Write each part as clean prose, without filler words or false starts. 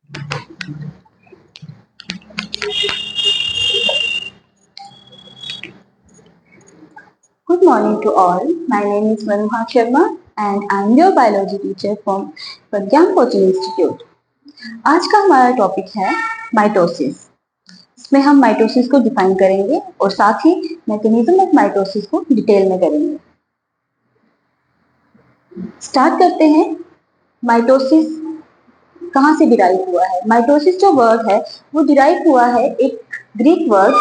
Good morning to all. My name is Manuha Sharma and I am your biology teacher from Pragyan coaching institute. आज का हमारा topic है mitosis. इसमें हम mitosis को define करेंगे और साथ ही मैकेनिज्म ऑफ माइटोसिस को डिटेल में करेंगे। स्टार्ट करते हैं। माइटोसिस कहाँ से डिराइव हुआ है? माइटोसिस जो वर्ड है वो डिराइव हुआ है एक Greek word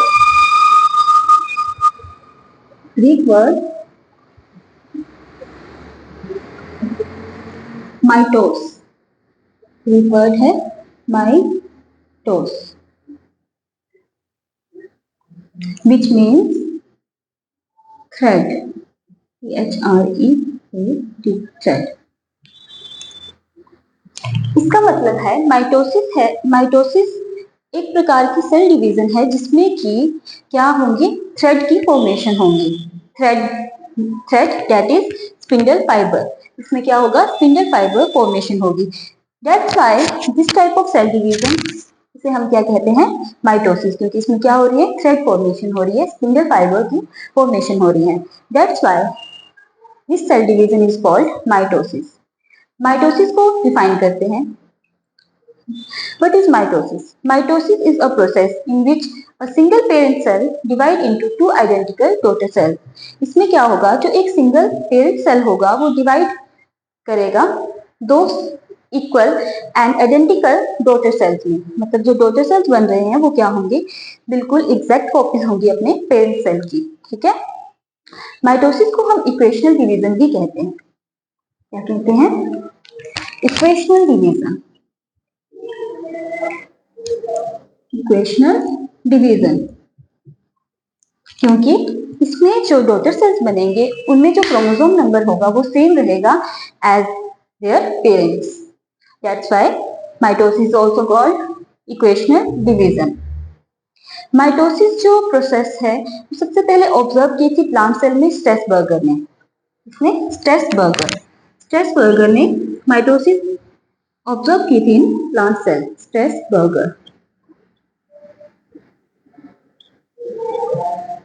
mitos. Greek word है mitos which means thread, thread। इसका मतलब है माइटोसिस एक प्रकार की सेल डिवीजन है जिसमें कि क्या होंगी? थ्रेड की फॉर्मेशन होंगी। Thread that is spindle fibre. इसमें क्या होगा? स्पिंडल फाइबर फॉर्मेशन होगी। That's why this type of cell division इसे हम क्या कहते हैं? माइटोसिस, क्योंकि इसमें क्या हो रही है? थ्रेड फॉर्मेशन हो रही है, स्पिंडल फाइबर की फॉर्मेशन हो रही है। That's why this cell division is called mitosis. Mitosis को डिफाइन करते हैं। What is mitosis? Mitosis is a process in which a single parent cell divide into two identical daughter cell। इसमें क्या होगा? जो एक सिंगल पेरेंट सेल होगा वो डिवाइड करेगा दो equal and identical daughter cells में। मतलब जो डॉटर सेल्स बन रहे हैं वो क्या होंगे? बिल्कुल एग्जैक्ट कॉपीज होंगी अपने पेरेंट सेल की। ठीक है। माइटोसिस को हम इक्वेशनल डिवीजन भी कहते हैं। क्या कहते हैं? Equational division. इक्वेशनल डिवीजन क्योंकि इसमें जो डॉटर सेल्स बनेंगे उनमें जो क्रोमोसोम नंबर होगा वो सेम रहेगा as their parents. That's why mitosis also called equational division. Mitosis जो प्रोसेस है सबसे पहले ऑब्जर्व की थी प्लांट सेल में स्ट्रेसबर्गर ने। इसने स्ट्रेसबर्गर ने माइटोसिस ऑब्जर्व की थी in plant cell. Strasburger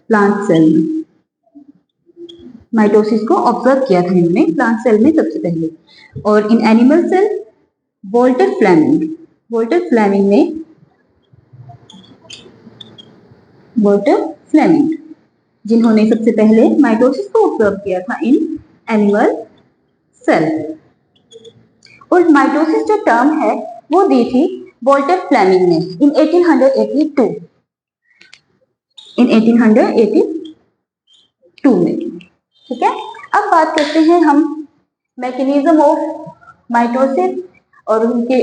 plant cell में माइटोसिस को ऑब्जर्व किया था इन्होंने प्लांट सेल में सबसे पहले। और in animal cell Walter Flemming जिन्होंने सबसे पहले माइटोसिस को ऑब्जर्व किया था इन एनिमल सेल। और माइटोसिस जो टर्म है वो दी थी वॉल्टर फ्लेमिंग ने इन 1882 में। ठीक है। अब बात करते हैं हम मैकेनिज्म ऑफ माइटोसिस और उनके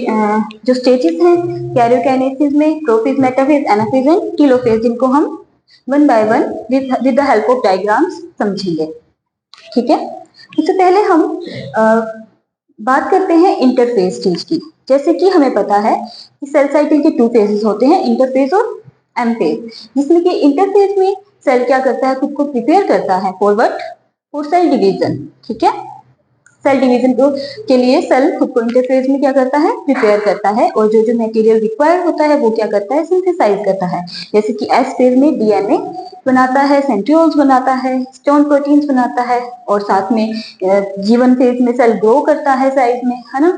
जो स्टेजेस हैं कैरियोकाइनेसिस में, prophase, metaphase, anaphase and telophase, जिनको हम one by one with the help of diagrams समझेंगे। ठीक है। इससे पहले हम बात करते हैं इंटरफेज स्टेज की। जैसे कि हमें पता है कि सेल साइकिल के टू फेजेस होते हैं, इंटरफेज और एम फेज, जिसमें कि इंटरफेज में सेल क्या करता है? खुद को प्रिपेयर करता है फॉर सेल डिवीजन। ठीक है। सेल डिवीजन के लिए सेल खुद को इंटरफेज में क्या करता है? प्रिपेयर करता है और जो जो मटेरियल रिक्वायर्ड होता है वो क्या करता है? सिंथेसाइज करता है। जैसे कि एस फेज में डीएनए बनाता है, सेंट्रियोल्स बनाता है, स्टोन प्रोटीन्स बनाता है और साथ में जीवन फेज में सेल ग्रो करता है साइज में, है ना।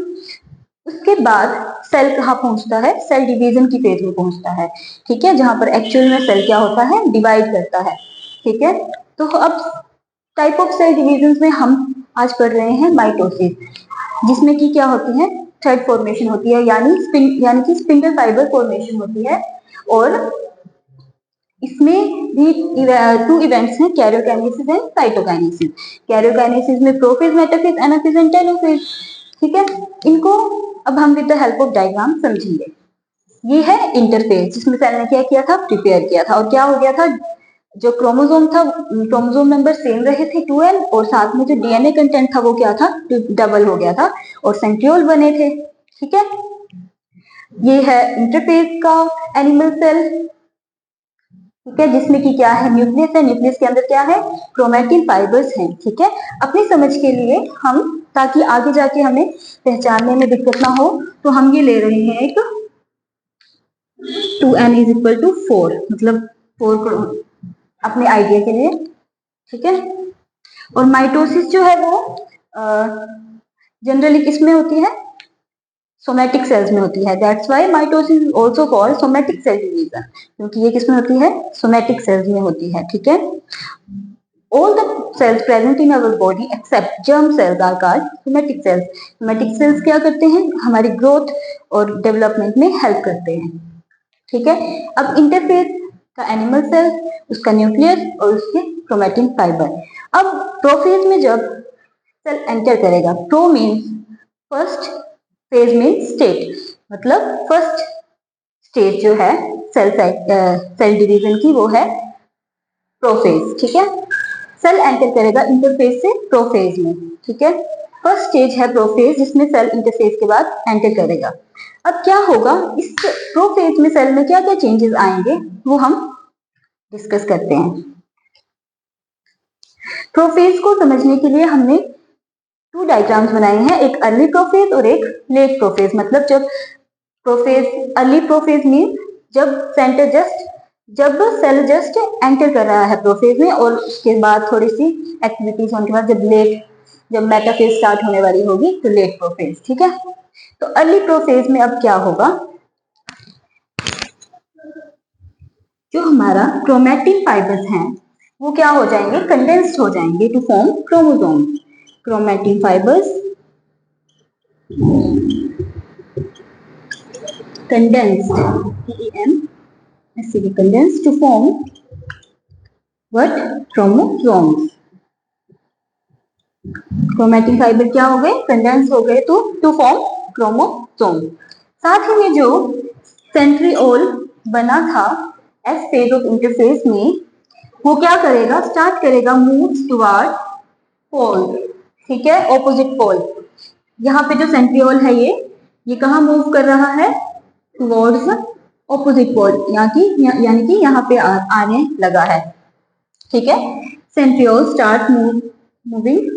उसके बाद सेल कहाँ पहुंचता है? सेल डिवीजन की फेज में पहुंचता है। ठीक है। जहां पर एक्चुअल में सेल क्या होता है? डिवाइड करता है। ठीक है। तो अब टाइप ऑफ सेल डिवीजन में हम आज पढ़ रहे हैं माइटोसिस, जिसमें कि क्या होती है? थ्रेड फॉर्मेशन होती है, यानी कि स्पिंडल फाइबर फॉर्मेशन होती है। और इसमें भी टू इवेंट्स हैं, कैरियोकाइनेसिस एंड साइटोकाइनेसिस। कैरियोकाइनेसिस में prophase, metaphase, anaphase and telophase. ठीक है। इनको अब हम with the help of diagram समझेंगे। ये है इंटरफेज, जिसमें सेल ने क्या किया था? प्रिपेयर किया था। और क्या हो गया था? जो क्रोमोसोम था, क्रोमोसोम नंबर सेम रहे थे 2n, और साथ में जो डीएनए कंटेंट था वो क्या था? डबल हो गया था और सेंट्रियोल बने थे। ठीक है। ये है इंटरफेज का एनिमल सेल। ठीक है। जिसमें कि क्या है? न्यूक्लियस है। न्यूक्लियस के अंदर क्या है? क्रोमैटिन फाइबर्स हैं। ठीक है। अपनी समझ के लिए हम, ताकि आगे जाके हमें पहचानने में दिक्कत ना हो, तो हम ये ले रहे हैं एक 2n इज इक्वल टू 4, मतलब 4 को अपने आइडिया के लिए, ठीक है। और माइटोसिस जो है वो जनरली किस में होती है, सोमैटिक सेल्स में होती है। That's why mitosis is also called somatic cell division, क्योंकि ये किस में होती है, सोमैटिक सेल्स में होती है, ठीक है। All the cells present in our body except germ cells are called somatic cells. Somatic cells क्या करते हैं, हमारी ग्रोथ और डेवलपमेंट में हेल्प करते हैं, ठीक है। अब इंटरफेस का एनिमल सेल, उसका न्यूक्लियस और उसके क्रोमैटिन फाइबर। अब प्रोफेज में जब सेल एंटर करेगा, pro means first, phase means state, मतलब फर्स्ट स्टेज जो है सेल डिवीजन की वो है प्रोफेज, ठीक है। सेल एंटर करेगा इंटरफेज से प्रोफेज में, ठीक है। फर्स्ट स्टेज है प्रोफेज, जिसमें सेल इंटरफेज के बाद एंटर करेगा। अब क्या होगा इस प्रोफेज में, सेल में क्या क्या चेंजेस आएंगे वो हम डिस्कस करते हैं। प्रोफेज को समझने के लिए हमने 2 डायग्राम्स बनाए हैं, एक अर्ली प्रोफेज और एक लेट प्रोफेज। मतलब जब प्रोफेज, अर्ली प्रोफेज मीन जब सेल जस्ट एंटर कर रहा है प्रोफेज में, और उसके बाद थोड़ी सी एक्टिविटीज होने के बाद जब मेटाफेज स्टार्ट होने वाली होगी तो लेट प्रोफेज, ठीक है। तो अर्ली प्रोफेज में अब क्या होगा, जो हमारा क्रोमैटिन फाइबर्स हैं वो क्या हो जाएंगे, कंडेंस्ड हो जाएंगे to form chromosome. Chromatin fibres condensed, CEM, condensed to form what, chromosomes। Chromatin fibre क्या हो गए, कंडेंस हो गए टू फॉर्म क्रोमोसोम। साथ ही में जो सेंट्रियोल बना था एस फेज ऑफ इंटरफेस में, वो क्या करेगा, स्टार्ट करेगा मूव टुवर्ड पोल, ठीक है, ऑपोजिट पोल। यहाँ पे जो सेंट्रियोल है ये कहाँ मूव कर रहा है, टुवर्ड्स ऑपोजिट पोल, यानी कि यहाँ पे आने लगा है, ठीक है। Centriole start moving,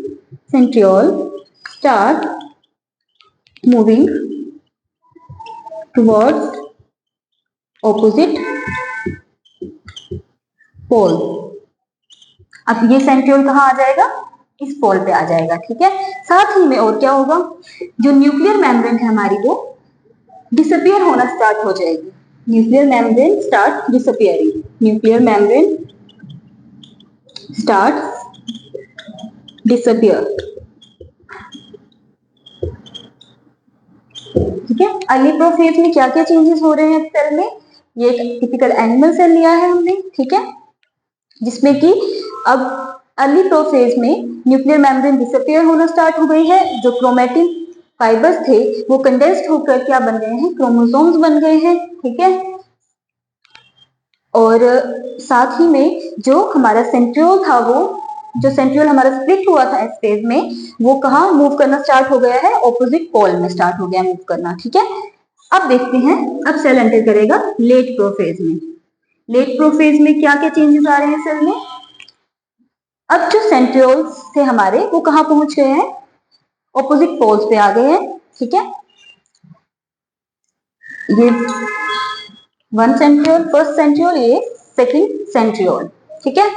centriole start moving towards opposite pole। अब ये सेंट्रियोल कहाँ आ जाएगा, इस पोल पे आ जाएगा, ठीक है। साथ ही में और क्या होगा, जो न्यूक्लियर मेम्ब्रेन है हमारी वो डिसअपियर होना स्टार्ट हो जाएगी। Nuclear membrane start disappearing, nuclear membrane start disappear, ठीक है। अर्ली प्रोफेज में क्या क्या चेंजेस हो रहे हैं सेल में, ये एक टिपिकल एनिमल सेल लिया है हमने, ठीक है, जिसमें कि अब अर्ली प्रोफेज में न्यूक्लियर मेम्ब्रेन डिसअपियर होना स्टार्ट हो गई है, जो क्रोमैटिन फाइबर्स थे वो कंडेंस्ड होकर क्या बन गए हैं, क्रोमोसोम्स बन गए हैं, ठीक है। और साथ ही में जो हमारा सेंट्रियोल था, वो जो सेंट्रियोल हमारा स्प्लिट हुआ था इस फेज में, वो कहाँ मूव करना स्टार्ट हो गया है, ऑपोजिट पोल में स्टार्ट हो गया मूव करना, ठीक है। अब देखते हैं, अब सेल एंटर करेगा लेट प्रोफेज में। लेट प्रोफेज में क्या क्या चेंजेस आ रहे हैं सेल में, अब जो सेंट्रियोल्स थे हमारे वो कहाँ पहुंच गए हैं, ऑपोजिट पोल्स पे आ गए हैं, ठीक है। ये वन सेंट्रियोल, फर्स्ट सेंट्रियोल, ये सेकंड सेंट्रियोल, ठीक है।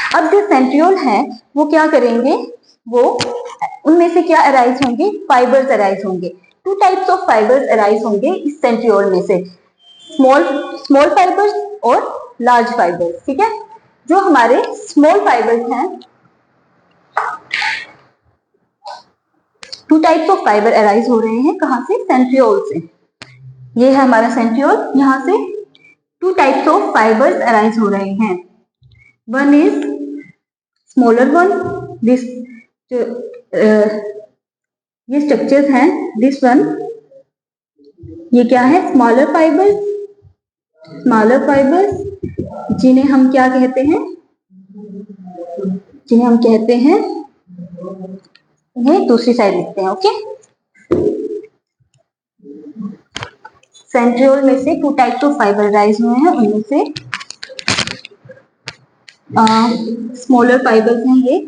अब जो सेंट्रियोल है वो क्या करेंगे, वो उनमें से क्या अराइज होंगे, फाइबर्स अराइज होंगे। 2 टाइप्स ऑफ फाइबर्स अराइज होंगे इस सेंट्रियोल में से, स्मॉल फाइबर्स और लार्ज फाइबर्स, ठीक है। जो हमारे स्मॉल फाइबर्स हैं, 2 टाइप्स ऑफ फाइबर अराइज हो रहे हैं, कहां से, सेंट्रियोल से। ये है हमारा सेंट्रियोल, यहां से 2 टाइप्स ऑफ फाइबर्स अराइज हो रहे हैं। One is smaller one, this ये स्ट्रक्चर्स हैं, दिस वन, ये क्या है, स्मॉलर फाइबर्स, जिन्हें हम क्या कहते हैं, इन्हें दूसरी साइड लिखते हैं, ओके। सेंट्रियोल में से 2 टाइप्स ऑफ फाइबर राइज हुए हैं, उनमें से स्मॉलर फाइबर्स हैं ये,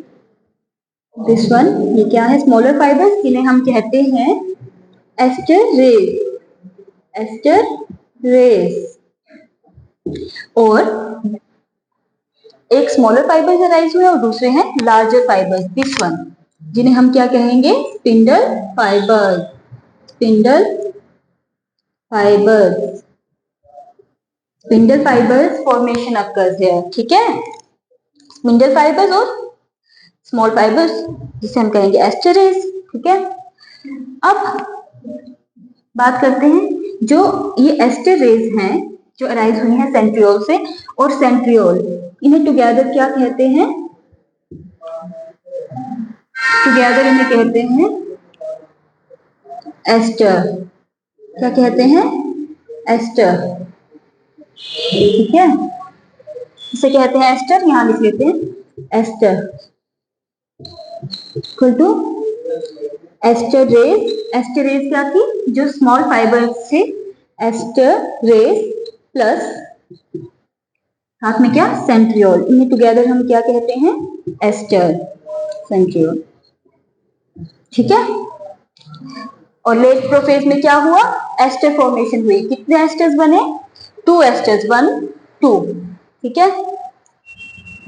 दिस वन, ये क्या है, स्मॉलर फाइबर्स, जिन्हें हम कहते हैं एस्टर रेज, एस्टर रेस। और एक स्मॉलर फाइबर्स अराइज हुए और दूसरे हैं लार्जर फाइबर्स, दिस वन, जिन्हें हम क्या कहेंगे, spindle fibres. Spindle fibres, spindle fibres formation occurs है, ठीक है। स्पिंडल फाइबर्स और स्मॉल फाइबर्स, जिसे हम कहेंगे एस्टर रेस, ठीक है। अब बात करते हैं जो ये एस्टर रेस हैं जो अराइज हुई हैं सेंट्रियोल से और सेंट्रियोल, इन्हें टुगेदर क्या कहते हैं, टुगेदर इन्हें कहते हैं एस्टर। क्या कहते हैं, एस्टर, ठीक है। इसे कहते हैं एस्टर, यहां लिख लेते हैं aster equal to aster rays. Aster rays क्या थी, जो स्मॉल फाइबर से एस्टर रेस प्लस साथ में क्या, सेंट्रियोल, इन्हें टुगेदर हम क्या कहते हैं, एस्टर सेंट्रियोल, ठीक है। और लेट प्रोफेज में क्या हुआ, एस्टर फॉर्मेशन हुई। कितने एस्टर्स बने, 2 एस्टर्स, 1 2, ठीक है।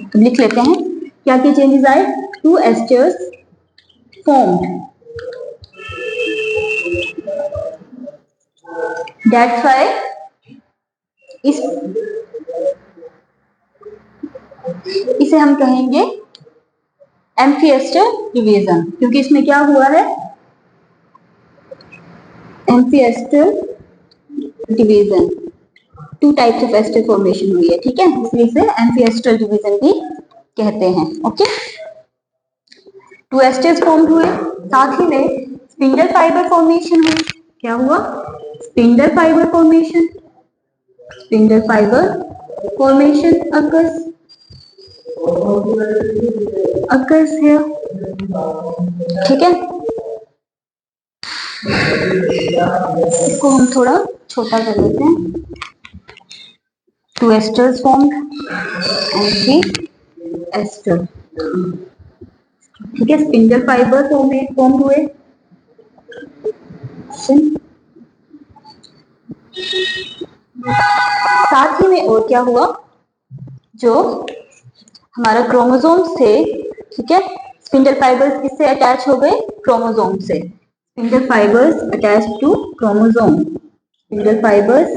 तो लिख लेते हैं क्या क्या चेंजेस आए, 2 एस्टर्स फॉर्म्ड, दैट्स व्हाई इसे हम कहेंगे एम्फीएस्टर डिवीजन, क्योंकि इसमें क्या हुआ है, amphiaster division, 2 types of aster formation हुई है, ठीक है, इसलिए इसे एम्फीएस्टर डिवीजन भी कहते हैं, ओके। 2 एस्टर्स फॉर्म हुए, साथ ही में स्पिंडल फाइबर फॉर्मेशन हुई। क्या हुआ, spindle fibre formation, spindle fibre formation occurs here, ठीक है। इसको हम थोड़ा छोटा कर लेते हैं, 2 एस्टर्स फॉर्म्ड and 3 एस्टर, ठीक है। स्पिंडल फाइबर फॉर्म हुए, साथ ही में और क्या हुआ, जो हमारा क्रोमोसोम थे, ठीक है, स्पिंडल फाइबर्स किससे अटैच हो गए, क्रोमोसोम से, spindle fibres attach to chromosome, spindle fibres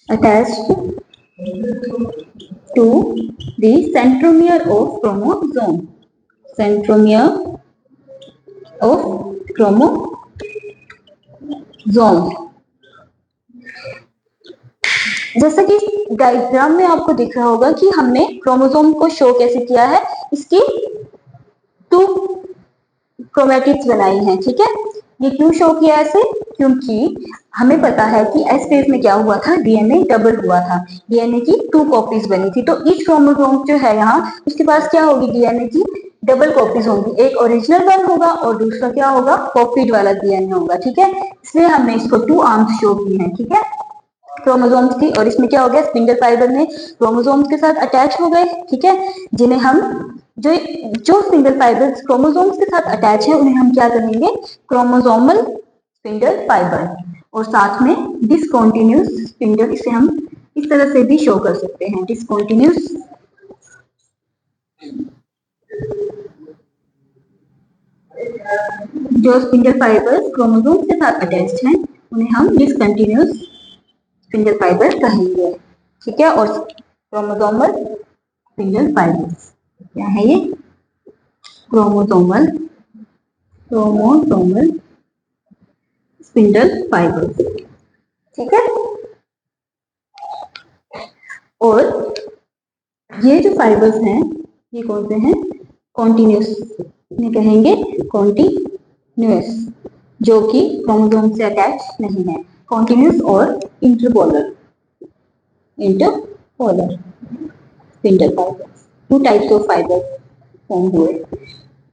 attached to the centromere of chromosome, centromere of chromosome. जैसा कि डायग्राम में आपको दिख रहा होगा कि हमने क्रोमोसोम को शो कैसे किया है, इसकी 2 क्रोमैटिड्स बनाई हैं, ठीक है। ये क्यों शो किया ऐसे, क्योंकि हमें पता है कि एस फेज में क्या हुआ था, डीएनए डबल हुआ था, डीएनए की 2 कॉपीज बनी थी, तो ईच क्रोमोसोम जो है यहाँ उसके पास क्या होगी, डीएनए की डबल कॉपीज होंगी, एक ओरिजिनल वन होगा और दूसरा क्या होगा, कॉपीड वाला डीएनए होगा, ठीक है। इसलिए हमने इसको 2 आर्म्स शो की हैं, ठीक है, क्रोमोसोम्स की। और इसमें क्या हो गया, स्पिंडल फाइबर में क्रोमोसोम्स के साथ अटैच हो गए, ठीक है, जिन्हें हम जो स्पिंडल फाइबर्स क्रोमोसोम्स के साथ अटैच है उन्हें हम क्या कहेंगे, क्रोमोसोमल स्पिंडल फाइबर। और साथ में डिसकंटिन्यूअस स्पिंडल, इसे हम इस तरह से भी शो कर सकते हैं, डिसकंटिन्यूअस जो स्पिंडल फाइबर्स क्रोमोसोम्स के साथ अटैच्ड हैं उन्हें हम डिसकंटिन्यूअस स्पिंडल फाइबर कहेंगे, ठीक है। और क्रोमोसोमल स्पिंडल फाइबर्स क्या है, ये क्रोमोसोमल स्पिंडल फाइबर्स, ठीक है। और ये जो फाइबर्स हैं ये कौन से हैं, कॉन्टिन्यूस, इन्हें कहेंगे कॉन्टिन्यूस, जो कि क्रोमोसोम से अटैच नहीं है, कॉन्टिन्यूस और interpolar spindle fibres, 2 types of fibres form हुए,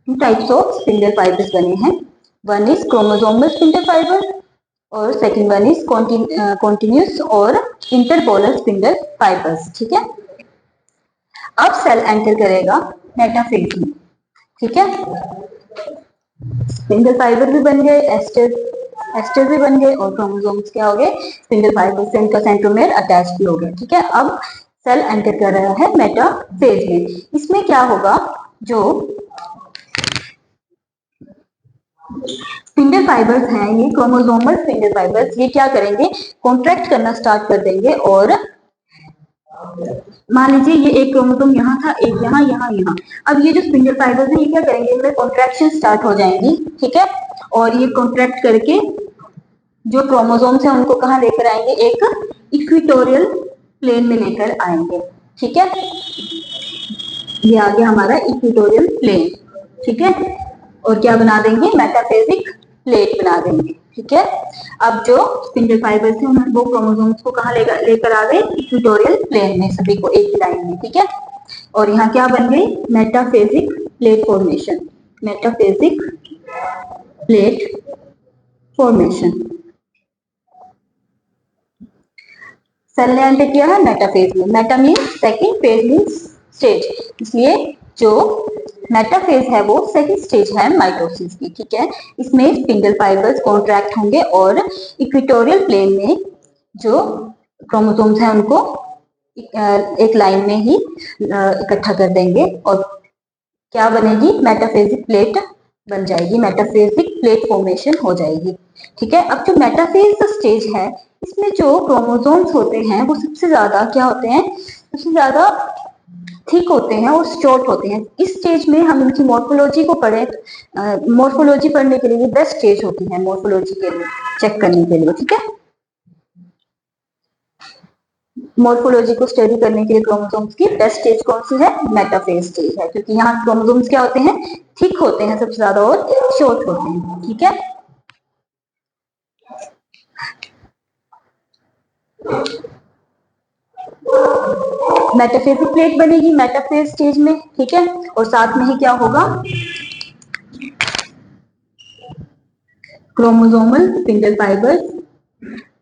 2 टाइप्स ऑफ स्पिंडल फाइबर्स बने हैं, one is chromosomal spindle fibre और सेकंड वन इज कॉन्टिन्यूस और इंटरपोलर स्पिंडल फाइबर्स, ठीक है। अब सेल एंटर करेगा मेटाफेज में, ठीक है, स्पिंडल फाइबर भी बन गए, एस्टर एस्टर भी बन गए और क्रोमोसोम्स क्या हो गए, स्पिंडल फाइबर से उनका सेंट्रोमेयर अटैच भी हो गया। ठीक है, अब सेल एंटर कर रहा है मेटाफेज में। इसमें क्या होगा, जो स्पिंडल फाइबर्स हैं, ये क्रोमोसोमल स्पिंडल फाइबर्स, ये क्या करेंगे, कॉन्ट्रैक्ट करना स्टार्ट कर देंगे। और मान लीजिए ये एक क्रोमोसोम यहाँ था, एक यहाँ, यहाँ, यहाँ। अब ये जो स्पिंडल फाइबर्स हैं, ये क्या करेंगे, इनमें कॉन्ट्रैक्शन स्टार्ट हो जाएंगी। ठीक है, और ये कॉन्ट्रैक्ट करके जो क्रोमोसोम्स हैं उनको कहाँ लेकर आएंगे, एक इक्वेटोरियल प्लेन में लेकर आएंगे। ठीक है, ये आ गया हमारा इक्वेटोरियल प्लेन। ठीक है, और क्या बना देंगे, मेटाफेजिक प्लेट बना देंगे। ठीक है, अब जो स्पिंडल फाइबर्स हैं वो क्रोमोसोम्स को कहाँ लेकर आ गए, इक्वेटोरियल प्लेन में, सभी को एक लाइन में। ठीक है, और यहाँ क्या बन गई, metaphasic plate formation, metaphasic plate formation. Cell ने एंटर किया है मेटाफेज में। Meta means second, phase means stage, इसलिए जो मेटाफेज है वो सेकंड स्टेज है माइटोसिस की। ठीक है, इसमें स्पिंडल फाइबर्स कॉन्ट्रैक्ट होंगे और इक्वेटोरियल प्लेन में जो क्रोमोसोम्स हैं उनको एक लाइन में ही इकट्ठा कर देंगे और क्या बनेगी, मेटाफेजिक प्लेट बन जाएगी, मेटाफेजिक प्लेट फॉर्मेशन हो जाएगी। ठीक है, अब जो मेटाफेज स्टेज है, इसमें जो क्रोमोसोम्स होते हैं वो सबसे ज्यादा क्या होते हैं, सबसे ज्यादा थिक होते हैं और शॉर्ट होते हैं। इस स्टेज में हम इनकी मॉर्फोलॉजी को पढ़े, मॉर्फोलॉजी पढ़ने के लिए बेस्ट स्टेज होती है, मॉर्फोलॉजी के लिए चेक करने के लिए। ठीक है, मॉर्फोलॉजी को स्टडी करने के लिए क्रोमोसोम्स की बेस्ट स्टेज कौन सी है, मेटाफेज स्टेज है, क्योंकि यहाँ क्रोमोसोम्स क्या होते हैं, थिक होते हैं सबसे ज्यादा और शॉर्ट होते हैं। ठीक है, मेटाफेजिक प्लेट बनेगी मेटाफेज स्टेज में। ठीक है, और साथ में ही क्या होगा, क्रोमोसोमल स्पिंडल फाइबर्स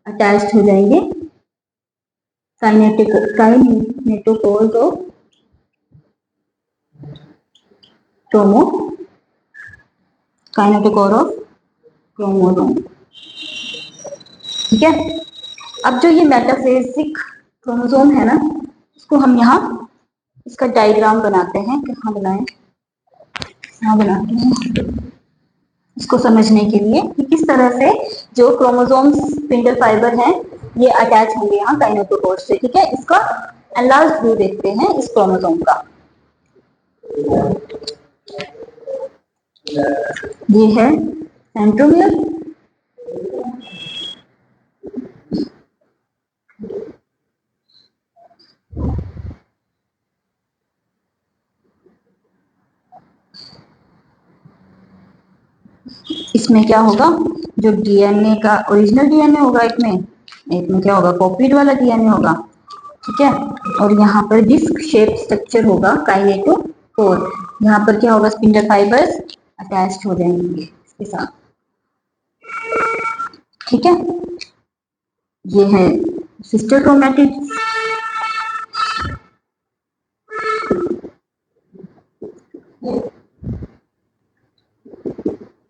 अटैच्ड हो जाएंगे kinetochores of kinetochore of chromosome. ठीक है, अब जो ये मेटाफेजिक क्रोमोसोम है ना, इसको हम यहाँ इसका डायग्राम बनाते हैं। कहाँ बनाएं, यहाँ बनाते हैं इसको समझने के लिए कि किस तरह से जो क्रोमोसोम स्पिंडल फाइबर हैं ये अटैच होंगे यहाँ काइनेटोकोर से। ठीक है, इसका एनलार्ज व्यू देखते हैं इस क्रोमोसोम का। ये है सेंट्रोमियर, इसमें क्या होगा, जो डीएनए का ओरिजिनल डीएनए होगा, एक में क्या होगा, कॉपीड वाला डीएनए होगा। ठीक है, और यहाँ पर डिस्क शेप स्ट्रक्चर होगा काइनेटोकोर। यहाँ पर क्या होगा, स्पिंडल फाइबर्स अटैच्ड हो जाएंगे इसके साथ। ठीक है, ये है सिस्टर क्रोमैटिड,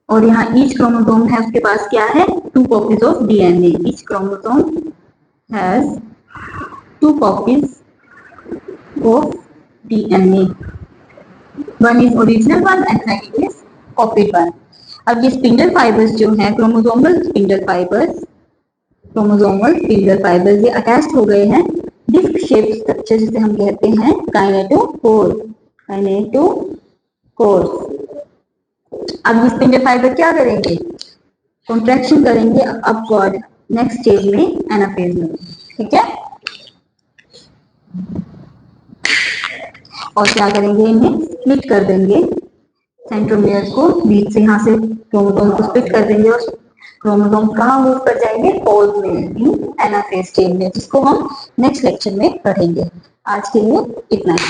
और यहाँ ईच क्रोमोसोम है उसके पास क्या है, 2 copies of DNA. Each chromosome has 2 copies of DNA, one is original one and second is copied one. अब ये स्पिंडल फाइबर्स जो हैं, क्रोमोसोमल स्पिंडल फाइबर्स ये अटैच्ड हो गए हैं डिस्क शेप स्ट्रक्चर जिसे हम कहते हैं काइनेटोकोर। अब ये स्पिंडल फाइबर क्या करेंगे, कॉन्ट्रैक्शन करेंगे अपवर्ड नेक्स्ट स्टेज में, एनाफेज में। ठीक है, और क्या करेंगे, इन्हें स्प्लिट कर देंगे, सेंट्रोमियर को बीच से यहाँ से क्रोमोसोम को स्प्लिट कर देंगे और क्रोमोसोम कहाँ मूव कर जाएंगे, पोल्स में, एनाफेज स्टेज में, जिसको हम नेक्स्ट लेक्चर में पढ़ेंगे। आज के लिए इतना ही।